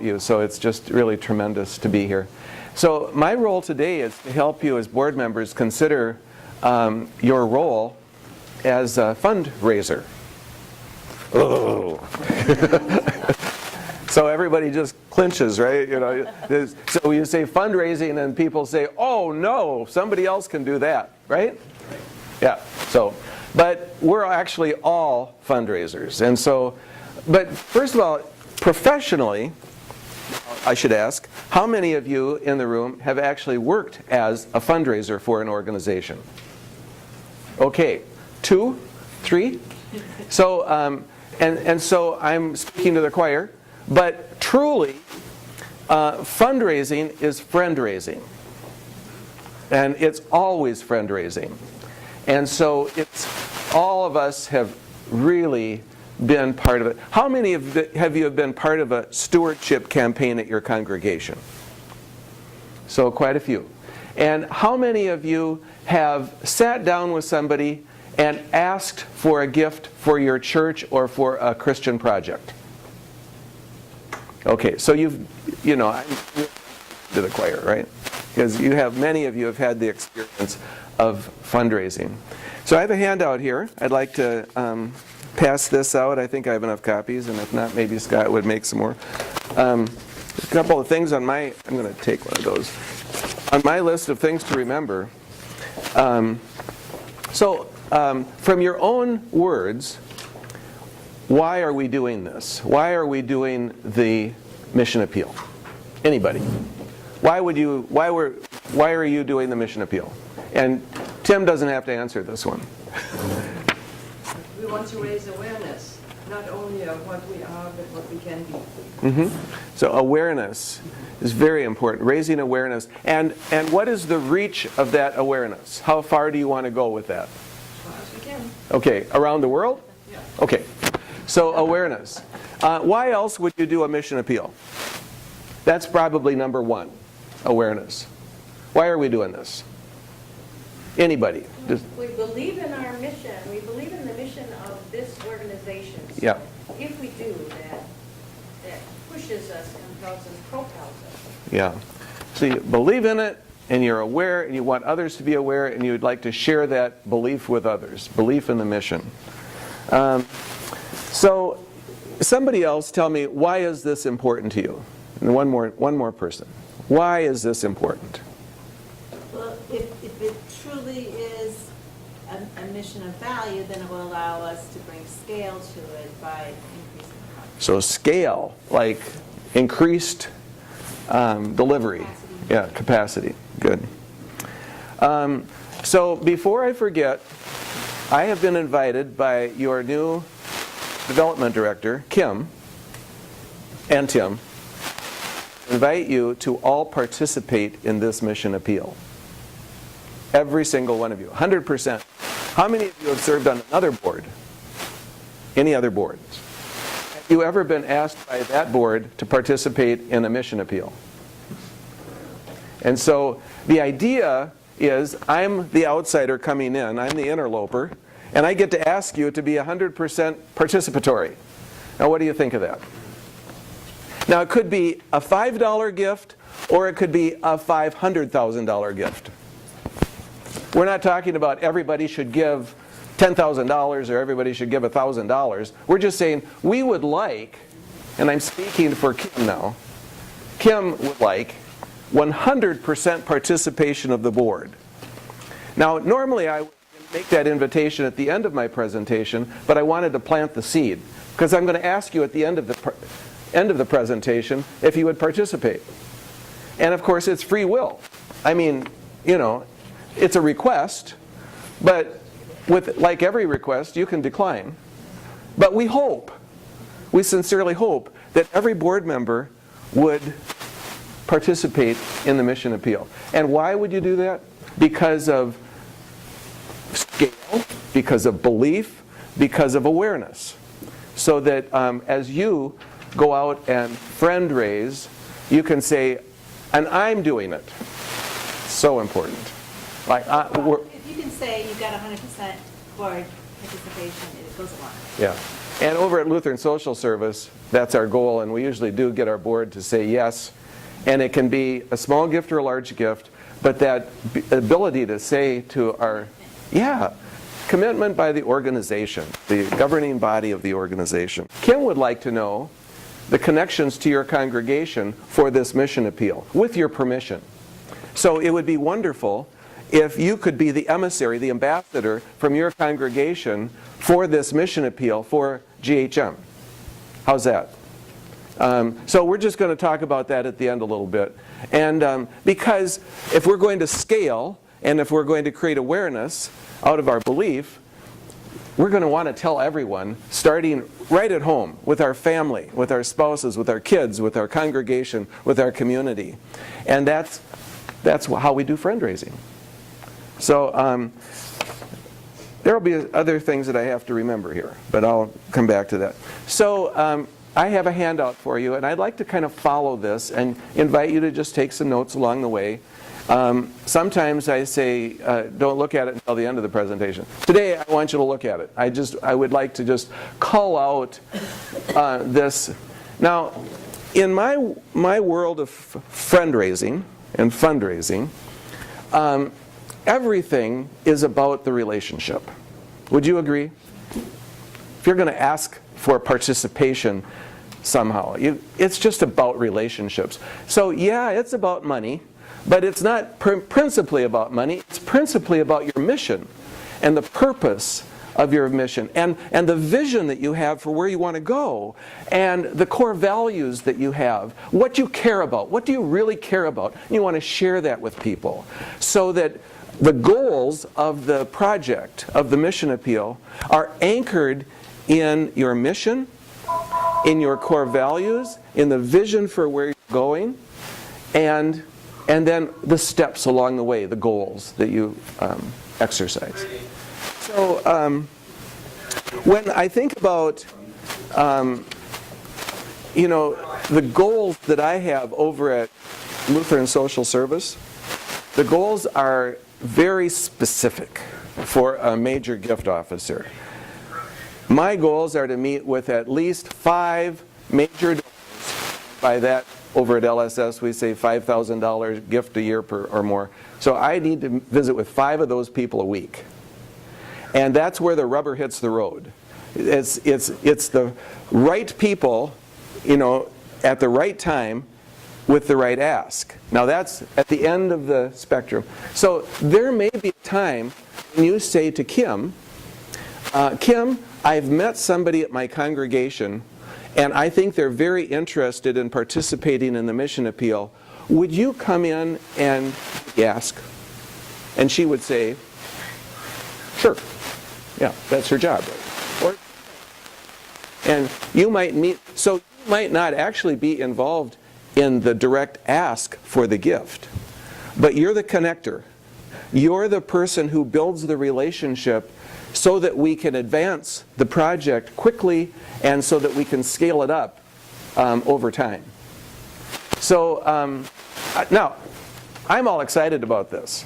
you, so it's just really tremendous to be here. So my role today is to help you as board members consider your role as a fundraiser. Oh. So everybody just clinches, right? You know, so you say fundraising and people say, oh no, somebody else can do that, right? Yeah, so, but we're actually all fundraisers. And so, but first of all, professionally, I should ask, how many of you in the room have actually worked as a fundraiser for an organization? Okay, 2, 3? So, and so I'm speaking to the choir, but truly, fundraising is friend raising. And it's always friend raising. And so it's, all of us have really been part of it. How many have you been part of a stewardship campaign at your congregation? So quite a few. And how many of you have sat down with somebody and asked for a gift for your church or for a Christian project? Okay, so you know, to the choir, right? Because many of you have had the experience of fundraising. So I have a handout here. I'd like to pass this out. I think I have enough copies, and if not, maybe Scott would make some more. A couple of things on my, I'm going to take one of those. On my list of things to remember. From your own words, why are we doing this? Why are we doing the mission appeal? Anybody? Why are you doing the mission appeal? And Tim doesn't have to answer this one. We want to raise awareness, not only of what we are, but what we can be. Mm-hmm. So awareness is very important, raising awareness. And what is the reach of that awareness? How far do you want to go with that? As far as we can. Okay, around the world? Yeah. Okay, so awareness. Why else would you do a mission appeal? That's probably number one, awareness. Why are we doing this? Anybody? We believe in our mission. We believe in the mission of this organization. So Yeah. if we do that pushes us, compels us, propels us. Yeah. So you believe in it, and you're aware, and you want others to be aware, and you would like to share that belief with others. Belief in the mission. So somebody else tell me, why is this important to you? And one more person. Why is this important? Well, if it truly is a mission of value, then it will allow us to bring scale to it by increasing coverage. So scale, like increased delivery. Capacity. Yeah, capacity. Good. So before I forget, I have been invited by your new development director, Kim, and Tim, invite you to all participate in this mission appeal. Every single one of you, 100%. How many of you have served on another board? Any other boards? Have you ever been asked by that board to participate in a mission appeal? And so the idea is I'm the outsider coming in, I'm the interloper, and I get to ask you to be 100% participatory. Now what do you think of that? Now it could be a $5 gift, or it could be a $500,000 gift. We're not talking about everybody should give $10,000 or everybody should give $1,000. We're just saying we would like, and I'm speaking for Kim now, Kim would like 100% participation of the board. Now normally I would make that invitation at the end of my presentation, but I wanted to plant the seed because I'm going to ask you at the end of the presentation if you would participate. And of course it's free will. I mean, you know, it's a request, but like every request, you can decline. But we sincerely hope that every board member would participate in the mission appeal. And why would you do that? Because of scale, because of belief, because of awareness. So that as you go out and friend raise, you can say, and I'm doing it. So important. Like, If you can say you've got 100% board participation, it goes a long way. Yeah. And over at Lutheran Social Service, that's our goal, and we usually do get our board to say yes. And it can be a small gift or a large gift, but that ability to say to our, commitment by the organization, the governing body of the organization. Kim would like to know the connections to your congregation for this mission appeal, with your permission. So it would be wonderful if you could be the emissary, the ambassador from your congregation for this mission appeal for GHM. How's that? So we're just going to talk about that at the end a little bit. And because if we're going to scale, and if we're going to create awareness out of our belief, we're going to want to tell everyone, starting right at home, with our family, with our spouses, with our kids, with our congregation, with our community. And that's how we do fundraising. So there will be other things that I have to remember here, but I'll come back to that. So I have a handout for you, and I'd like to kind of follow this and invite you to just take some notes along the way. Sometimes I say, don't look at it until the end of the presentation. Today, I want you to look at it. I would like to just call out this. Now, in my world of fundraising and fundraising, everything is about the relationship. Would you agree? If you're going to ask for participation somehow, it's just about relationships. So yeah, it's about money. But it's not principally about money. It's principally about your mission and the purpose of your mission and the vision that you have for where you want to go and the core values that you have, what you care about, what do you really care about. You want to share that with people so that the goals of the project, of the mission appeal, are anchored in your mission, in your core values, in the vision for where you're going, and then the steps along the way, the goals that you exercise. So when I think about the goals that I have over at Lutheran Social Service, the goals are very specific for a major gift officer. My goals are to meet with at least 5 major donors. By that, over at LSS, we say $5,000 gift a year or more. So I need to visit with 5 of those people a week. And that's where the rubber hits the road. It's the right people, at the right time with the right ask. Now that's at the end of the spectrum. So there may be a time when you say to Kim, Kim, I've met somebody at my congregation and I think they're very interested in participating in the mission appeal. Would you come in and ask? And she would say, sure. Yeah, that's her job. And you might meet, so you might not actually be involved in the direct ask for the gift, but you're the connector. You're the person who builds the relationship so that we can advance the project quickly and so that we can scale it up over time. So now, I'm all excited about this.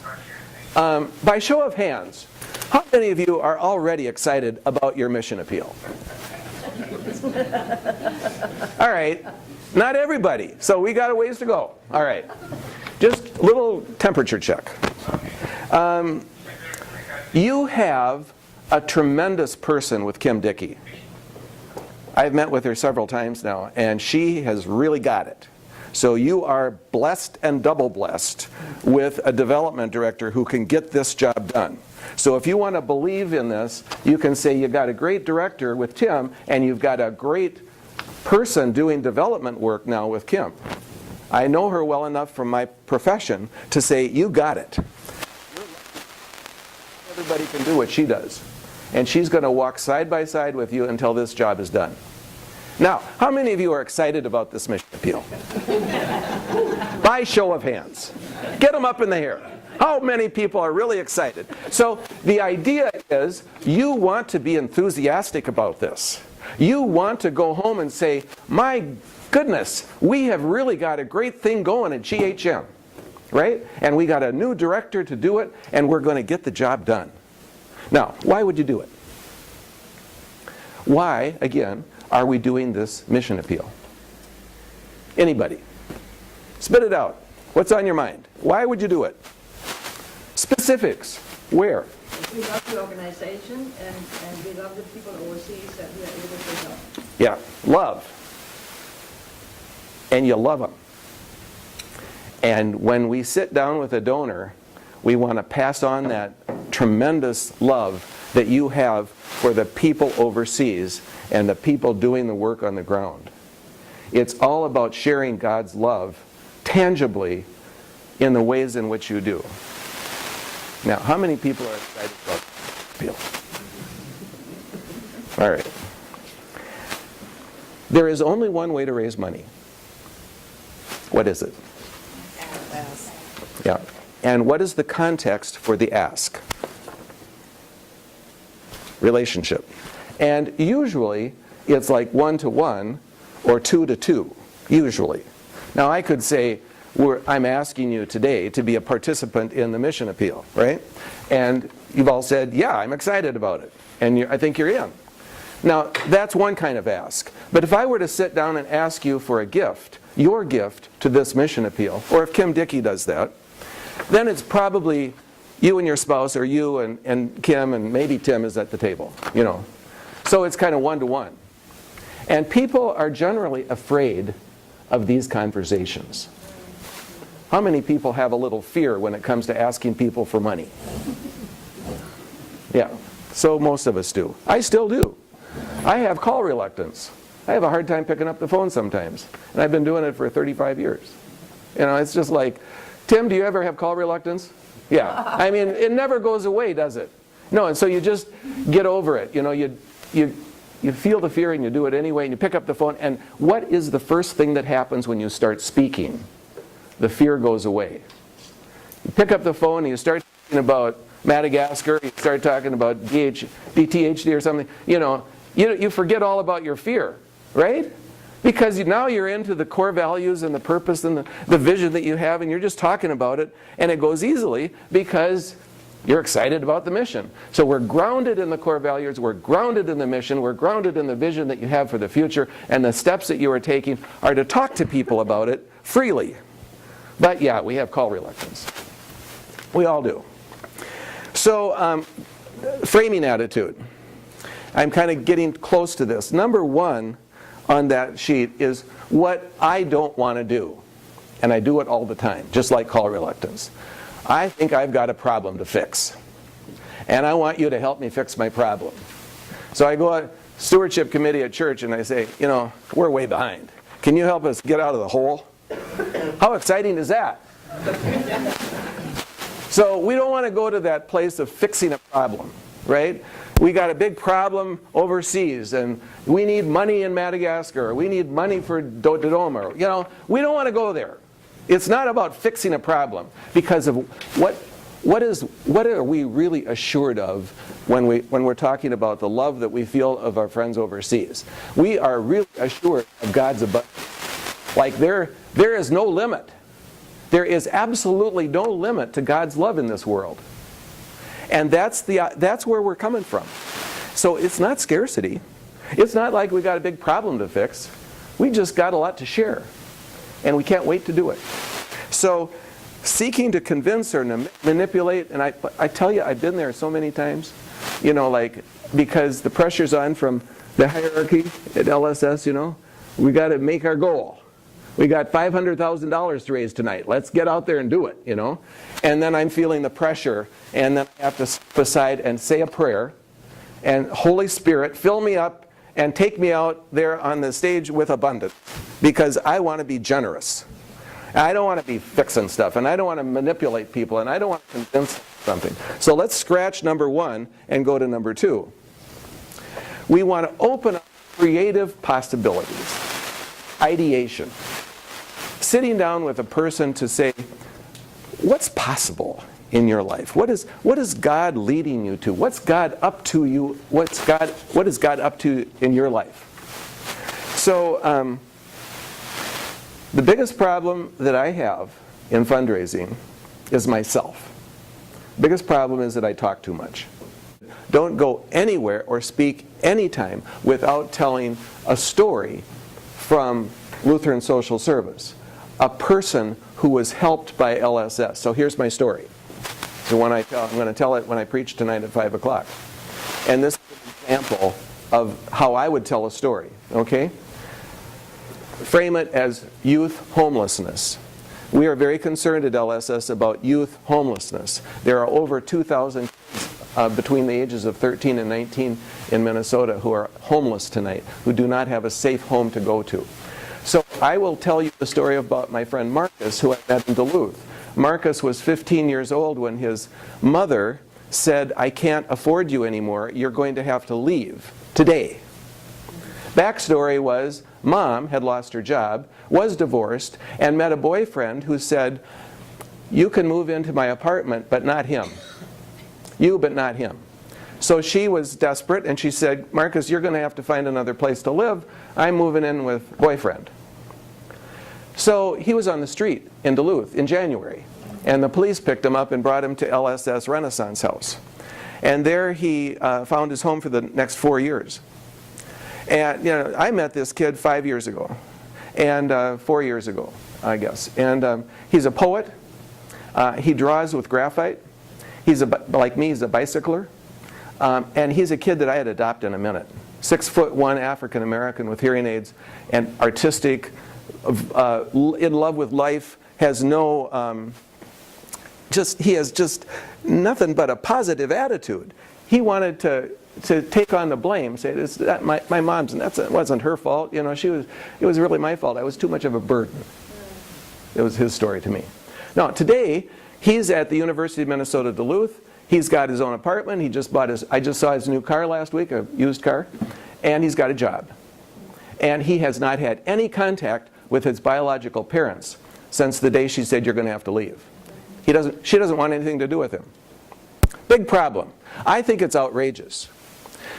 By show of hands, how many of you are already excited about your mission appeal? All right, not everybody, so we got a ways to go. All right, just a little temperature check. You have a tremendous person with Kim Dickey. I've met with her several times now, and she has really got it. So you are blessed and double blessed with a development director who can get this job done. So if you want to believe in this, you can say you've got a great director with Tim, and you've got a great person doing development work now with Kim. I know her well enough from my profession to say, you got it. Everybody can do what she does. And she's going to walk side by side with you until this job is done. Now, how many of you are excited about this mission appeal? By show of hands. Get them up in the air. How many people are really excited? So the idea is you want to be enthusiastic about this. You want to go home and say, my goodness, we have really got a great thing going at GHM. Right? And we got a new director to do it, and we're going to get the job done. Now, why would you do it? Why, again, are we doing this mission appeal? Anybody? Spit it out. What's on your mind? Why would you do it? Specifics. Where? We love the organization and we love the people overseas that we are able to help. Yeah, love. And you love them. And when we sit down with a donor, we want to pass on that tremendous love that you have for the people overseas and the people doing the work on the ground. It's all about sharing God's love tangibly in the ways in which you do. Now, how many people are excited about the appeal? All right. There is only one way to raise money. What is it? Yeah. And what is the context for the ask? Relationship. And usually it's like 1-to-1 or 2-to-2, usually. Now I could say, I'm asking you today to be a participant in the mission appeal, right? And you've all said, yeah, I'm excited about it. And I think you're in. Now, that's one kind of ask. But if I were to sit down and ask you for a gift, your gift to this mission appeal, or if Kim Dickey does that, then it's probably you and your spouse, or you and Kim, and maybe Tim is at the table, you know. So it's kind of 1-to-1. And people are generally afraid of these conversations. How many people have a little fear when it comes to asking people for money? Yeah, so most of us do. I still do. I have call reluctance. I have a hard time picking up the phone sometimes. And I've been doing it for 35 years. You know, it's just like, Tim, do you ever have call reluctance? Yeah. I mean, it never goes away, does it? No, and so you just get over it. You know, you feel the fear and you do it anyway, and you pick up the phone. And what is the first thing that happens when you start speaking? The fear goes away. You pick up the phone and you start talking about Madagascar, you start talking about DTHD or something, you forget all about your fear, right? Because now you're into the core values and the purpose and the vision that you have, and you're just talking about it, and it goes easily because you're excited about the mission. So we're grounded in the core values, we're grounded in the mission, we're grounded in the vision that you have for the future, and the steps that you are taking are to talk to people about it freely. But yeah, we have call reluctance. We all do. So, framing attitude. I'm kind of getting close to this. Number one on that sheet is what I don't want to do. And I do it all the time, just like call reluctance. I think I've got a problem to fix. And I want you to help me fix my problem. So I go to stewardship committee at church and I say, we're way behind. Can you help us get out of the hole? How exciting is that? So we don't want to go to that place of fixing a problem, right? We got a big problem overseas and we need money in Madagascar, or we need money for Dodoma. We don't want to go there. It's not about fixing a problem, because of what are we really assured of when we're talking about the love that we feel of our friends overseas? We are really assured of God's abundance. Like there is no limit. There is absolutely no limit to God's love in this world. And that's where we're coming from. So it's not scarcity. It's not like we got a big problem to fix. We just got a lot to share. And we can't wait to do it. So seeking to convince or manipulate, and I tell you, I've been there so many times, because the pressure's on from the hierarchy at LSS, we got to make our goal. We got $500,000 to raise tonight. Let's get out there and do it, And then I'm feeling the pressure, and then I have to step aside and say a prayer, and Holy Spirit, fill me up and take me out there on the stage with abundance, because I want to be generous. I don't want to be fixing stuff, and I don't want to manipulate people, and I don't want to convince something. So let's scratch number one and go to number two. We want to open up creative possibilities. Ideation. Sitting down with a person to say, what's possible in your life? What is God leading you to? What's God up to you? What is God up to in your life? So the biggest problem that I have in fundraising is myself. Biggest problem is that I talk too much. Don't go anywhere or speak any time without telling a story from Lutheran Social Service, a person who was helped by LSS. So here's my story. The one I'm going to tell it when I preach tonight at 5 o'clock. And this is an example of how I would tell a story, okay? Frame it as youth homelessness. We are very concerned at LSS about youth homelessness. There are over 2,000 kids between the ages of 13 and 19 in Minnesota who are homeless tonight, who do not have a safe home to go to. So I will tell you the story about my friend Marcus, who I met in Duluth. Marcus was 15 years old when his mother said, "I can't afford you anymore, you're going to have to leave today." Backstory was, Mom had lost her job, was divorced, and met a boyfriend who said, "You can move into my apartment, but not him. You, but not him." So she was desperate, and she said, "Marcus, you're going to have to find another place to live. I'm moving in with boyfriend." So he was on the street in Duluth in January, and the police picked him up and brought him to LSS Renaissance House. And there he found his home for the next 4 years. And you know, I met this kid 5 years ago, and 4 years ago, I guess. And he's a poet. He draws with graphite. Like me, he's a bicycler. And he's a kid that I had adopted in a minute. 6'1" African American with hearing aids, and artistic, in love with life, has no, he has just nothing but a positive attitude. He wanted to take on the blame, say, my mom's, and it wasn't her fault, you know, it was really my fault. I was too much of a burden. It was his story to me. Now, today, he's at the University of Minnesota Duluth. He's got his own apartment. I just saw his new car last week, a used car, and he's got a job. And he has not had any contact with his biological parents since the day she said, "You're going to have to leave." She doesn't want anything to do with him. Big problem. I think it's outrageous.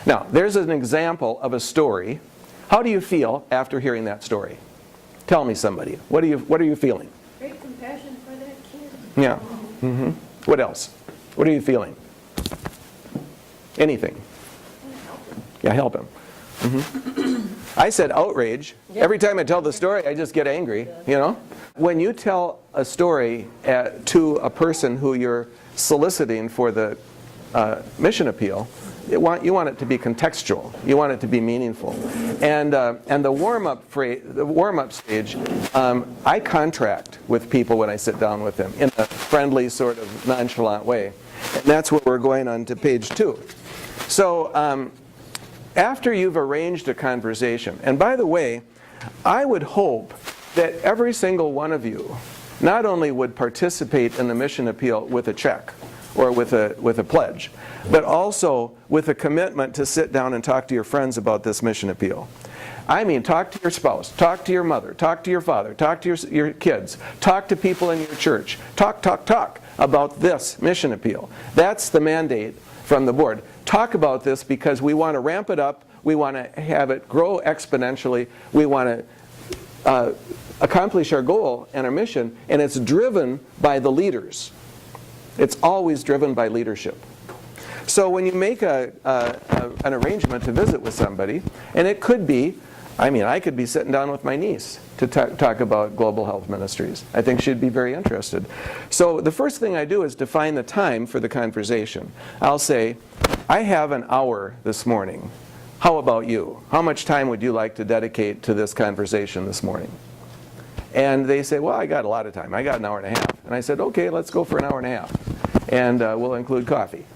Now, there's an example of a story. How do you feel after hearing that story? Tell me, somebody. What are you feeling? Great compassion for that kid. Yeah. Mm-hmm. What else? What are you feeling? Anything? Yeah, help him. Mm-hmm. I said outrage. Every time I tell the story, I just get angry, you know? When you tell a story to a person who you're soliciting for the mission appeal, you want it to be contextual. You want it to be meaningful. And the warm-up stage, I contract with people when I sit down with them in a friendly, sort of nonchalant way. And that's where we're going on to page 2. So after you've arranged a conversation, and by the way, I would hope that every single one of you not only would participate in the mission appeal with a check or with a pledge, but also with a commitment to sit down and talk to your friends about this mission appeal. I mean, talk to your spouse, talk to your mother, talk to your father, talk to your kids, talk to people in your church, talk about this mission appeal. That's the mandate from the board. Talk about this because we want to ramp it up, we want to have it grow exponentially, we want to accomplish our goal and our mission, and it's driven by the leaders. It's always driven by leadership. So when you make an arrangement to visit with somebody, and it could be, I could be sitting down with my niece to talk about Global Health Ministries. I think she'd be very interested. So the first thing I do is define the time for the conversation. I'll say, I have an hour this morning. How about you? How much time would you like to dedicate to this conversation this morning? And they say, well, I got a lot of time. I got an hour and a half. And I said, okay, let's go for an hour and a half. And we'll include coffee.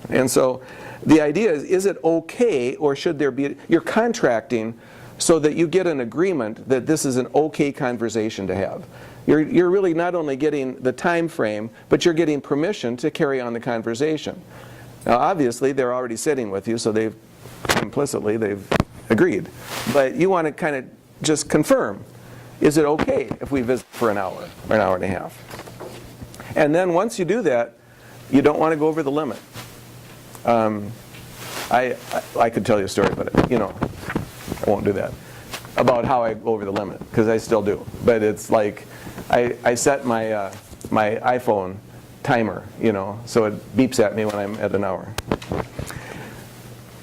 And so the idea is it okay, or should there be, you're contracting so that you get an agreement that this is an okay conversation to have. You're really not only getting the time frame, but you're getting permission to carry on the conversation. Now obviously they're already sitting with you, so they've agreed. But you want to kind of just confirm, is it okay if we visit for an hour or an hour and a half? And then once you do that, you don't want to go over the limit. I could tell you a story, but I won't do that, about how I go over the limit, because I still do. But it's like I set my iPhone timer, so it beeps at me when I'm at an hour.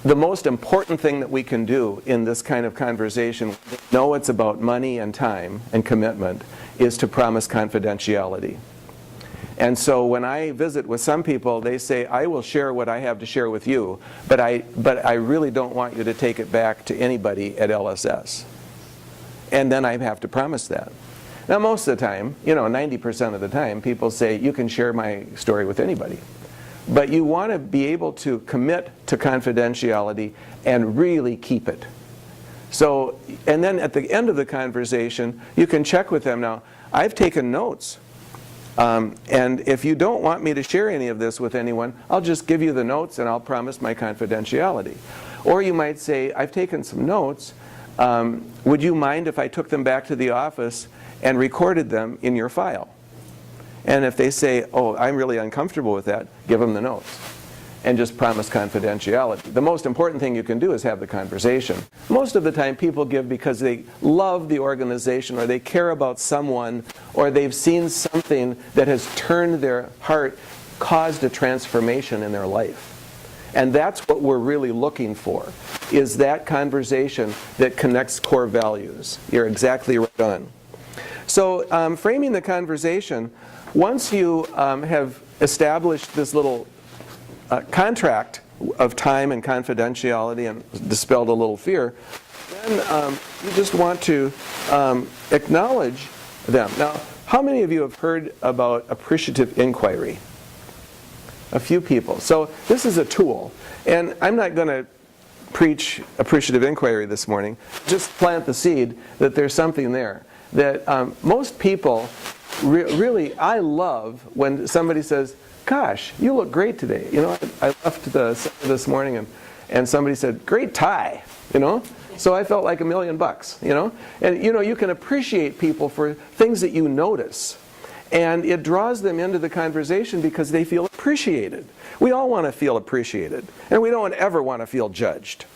the most important thing that we can do in this kind of conversation, know it's about money and time and commitment, is to promise confidentiality. And so when I visit with some people, they say, I will share what I have to share with you, but I really don't want you to take it back to anybody at LSS. And then I have to promise that. Now most of the time, 90% of the time, people say, you can share my story with anybody. But you want to be able to commit to confidentiality and really keep it. So, and then at the end of the conversation, you can check with them. Now, I've taken notes. And if you don't want me to share any of this with anyone, I'll just give you the notes and I'll promise my confidentiality. Or you might say, I've taken some notes. Would you mind if I took them back to the office and recorded them in your file? And if they say, oh, I'm really uncomfortable with that, give them the notes and just promise confidentiality. The most important thing you can do is have the conversation. Most of the time people give because they love the organization or they care about someone or they've seen something that has turned their heart, caused a transformation in their life. And that's what we're really looking for, is that conversation that connects core values. You're exactly right on. So framing the conversation, once you have established this little contract of time and confidentiality and dispelled a little fear, then you just want to acknowledge them. Now, how many of you have heard about appreciative inquiry? A few people. So this is a tool. And I'm not going to preach appreciative inquiry this morning. Just plant the seed that there's something there. That most people really, I love when somebody says, gosh, you look great today. I left this morning and somebody said, great tie, So I felt like $1 million, And you can appreciate people for things that you notice. And it draws them into the conversation because they feel appreciated. We all want to feel appreciated. And we don't ever want to feel judged.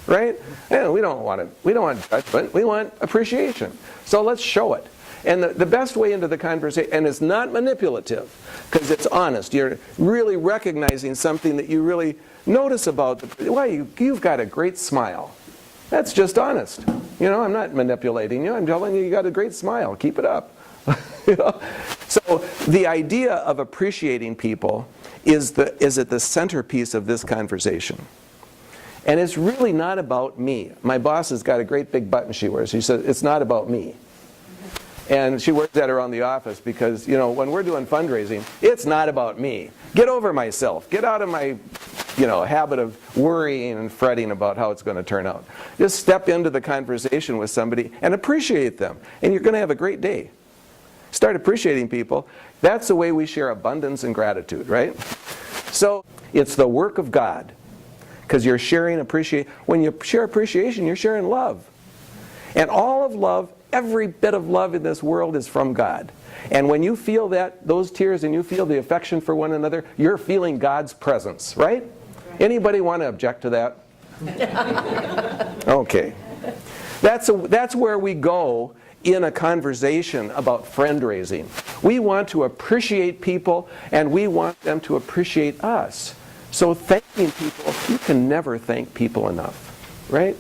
Right? And we don't want judgment, we want appreciation. So let's show it. And the best way into the conversation, and it's not manipulative, because it's honest. You're really recognizing something that you really notice about, well, you've got a great smile. That's just honest. I'm not manipulating you, I'm telling you got a great smile, keep it up. So the idea of appreciating people is at the centerpiece of this conversation. And it's really not about me. My boss has got a great big button she wears. She says, it's not about me. And she wears that around the office because, when we're doing fundraising, it's not about me. Get over myself. Get out of my, habit of worrying and fretting about how it's going to turn out. Just step into the conversation with somebody and appreciate them. And you're going to have a great day. Start appreciating people. That's the way we share abundance and gratitude, right? So it's the work of God. Because you're sharing appreciation. When you share appreciation, you're sharing love. And all of love, every bit of love in this world is from God. And when you feel those tears and you feel the affection for one another, you're feeling God's presence, right? Anybody want to object to that? Okay. That's where we go in a conversation about friend raising. We want to appreciate people and we want them to appreciate us. So thanking people, you can never thank people enough, right?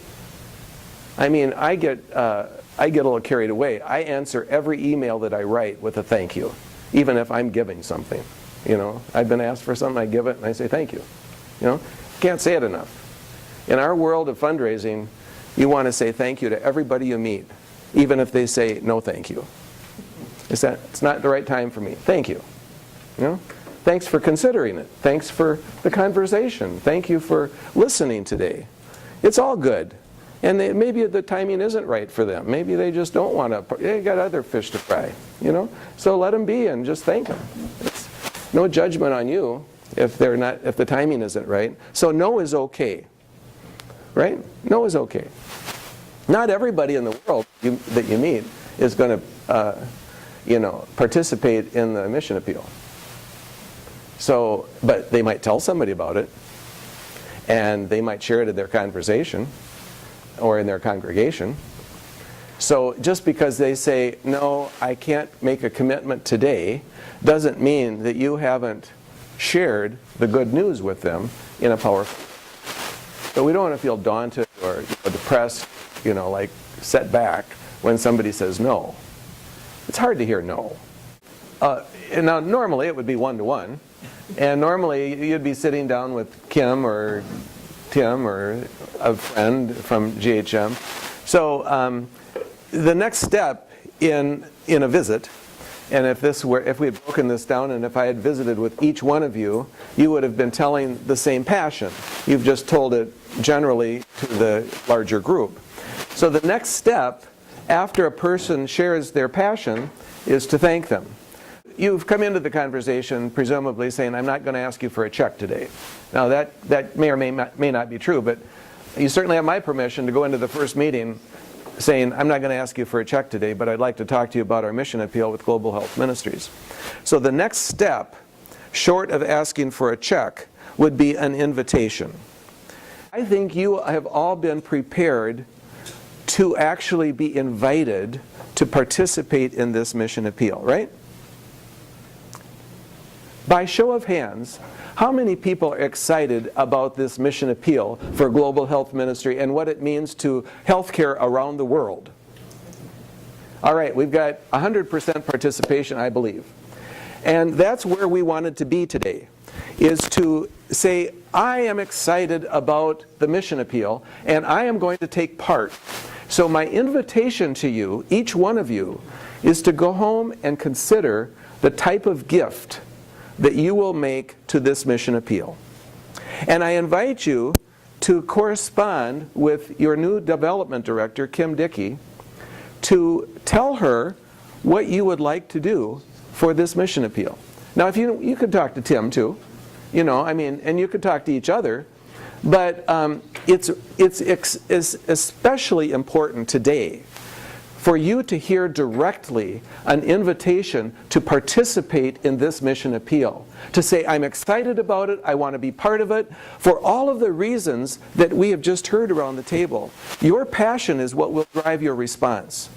I mean, I get a little carried away. I answer every email that I write with a thank you, even if I'm giving something. I've been asked for something, I give it, and I say thank you. Can't say it enough. In our world of fundraising, you want to say thank you to everybody you meet, even if they say no thank you. It's not the right time for me. Thank you. Thanks for considering it. Thanks for the conversation. Thank you for listening today. It's all good. And maybe the timing isn't right for them. Maybe they just don't want to. They got other fish to fry, So let them be and just thank them. It's no judgment on you if the timing isn't right. So no is okay, right? No is okay. Not everybody in the world that you meet is going to, participate in the mission appeal. So, but they might tell somebody about it, and they might share it in their conversation or in their congregation. So just because they say, no, I can't make a commitment today, doesn't mean that you haven't shared the good news with them in a powerful way. But we don't want to feel daunted or depressed, like set back when somebody says no. It's hard to hear no. And now normally it would be one-to-one, and normally you'd be sitting down with Kim or Tim or a friend from GHM. So the next step in a visit, and if we had broken this down and if I had visited with each one of you, you would have been telling the same passion. You've just told it generally to the larger group. So the next step after a person shares their passion is to thank them. You've come into the conversation presumably saying, I'm not going to ask you for a check today. Now that may or may not be true, but you certainly have my permission to go into the first meeting saying, I'm not going to ask you for a check today, but I'd like to talk to you about our mission appeal with Global Health Ministries. So the next step, short of asking for a check, would be an invitation. I think you have all been prepared to actually be invited to participate in this mission appeal, right? By show of hands, how many people are excited about this mission appeal for Global Health Ministry and what it means to healthcare around the world? All right, we've got 100% participation, I believe. And that's where we wanted to be today, is to say, I am excited about the mission appeal, and I am going to take part. So my invitation to you, each one of you, is to go home and consider the type of gift that you will make to this mission appeal. And I invite you to correspond with your new development director, Kim Dickey, to tell her what you would like to do for this mission appeal. Now, if you could talk to Tim too, and you could talk to each other, but it's especially important today for you to hear directly an invitation to participate in this mission appeal. To say, I'm excited about it, I want to be part of it, for all of the reasons that we have just heard around the table. Your passion is what will drive your response.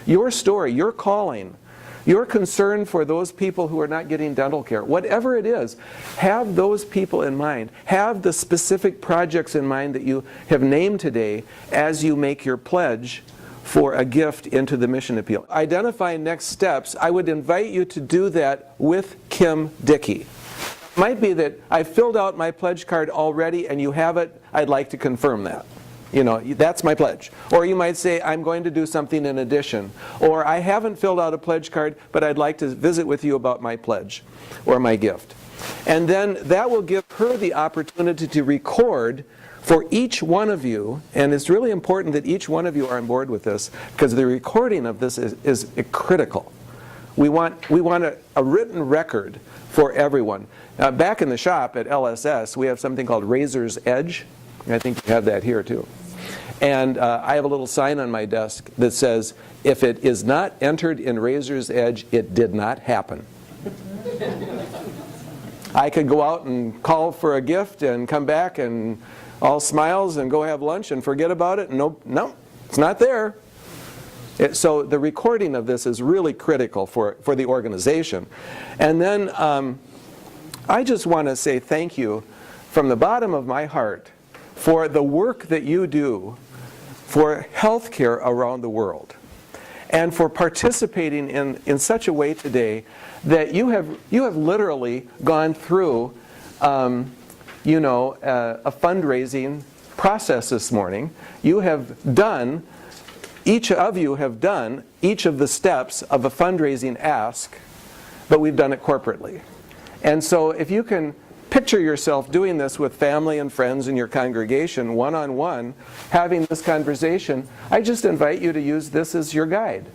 Your story, your calling, your concern for those people who are not getting dental care, whatever it is, have those people in mind. Have the specific projects in mind that you have named today as you make your pledge for a gift into the mission appeal. Identify next steps. I would invite you to do that with Kim Dickey. It might be that I filled out my pledge card already and you have it. I'd like to confirm that. That's my pledge. Or you might say, I'm going to do something in addition. Or I haven't filled out a pledge card, but I'd like to visit with you about my pledge or my gift. And then that will give her the opportunity to record for each one of you, and it's really important that each one of you are on board with this, because the recording of this is critical. We want a written record for everyone. Back in the shop at LSS, we have something called Razor's Edge. I think you have that here too. And I have a little sign on my desk that says, if it is not entered in Razor's Edge, it did not happen. I could go out and call for a gift and come back and all smiles and go have lunch and forget about it. No, it's not there. So the recording of this is really critical for the organization. And then I just want to say thank you from the bottom of my heart for the work that you do for healthcare around the world, and for participating in such a way today that you have literally gone through a fundraising process this morning. You have done, each of you have done each of the steps of a fundraising ask, but we've done it corporately. And so if you can picture yourself doing this with family and friends in your congregation, one-on-one, having this conversation, I just invite you to use this as your guide.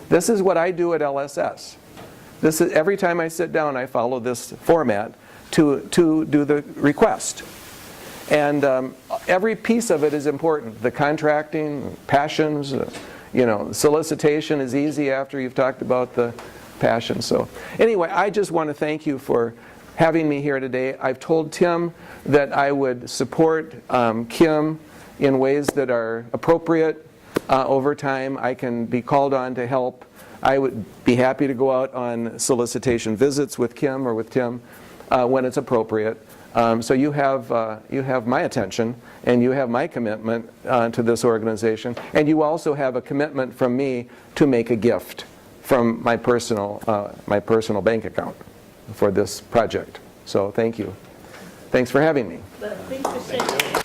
This is what I do at LSS. This is, every time I sit down, I follow this format to do the request. And every piece of it is important. The contracting, passions, solicitation is easy after you've talked about the passion. So anyway, I just want to thank you for having me here today. I've told Tim that I would support Kim in ways that are appropriate over time. I can be called on to help. I would be happy to go out on solicitation visits with Kim or with Tim when it's appropriate. So you have my attention, and you have my commitment to this organization, and you also have a commitment from me to make a gift from my personal bank account for this project. So thank you. Thanks for having me. But thanks for sharing.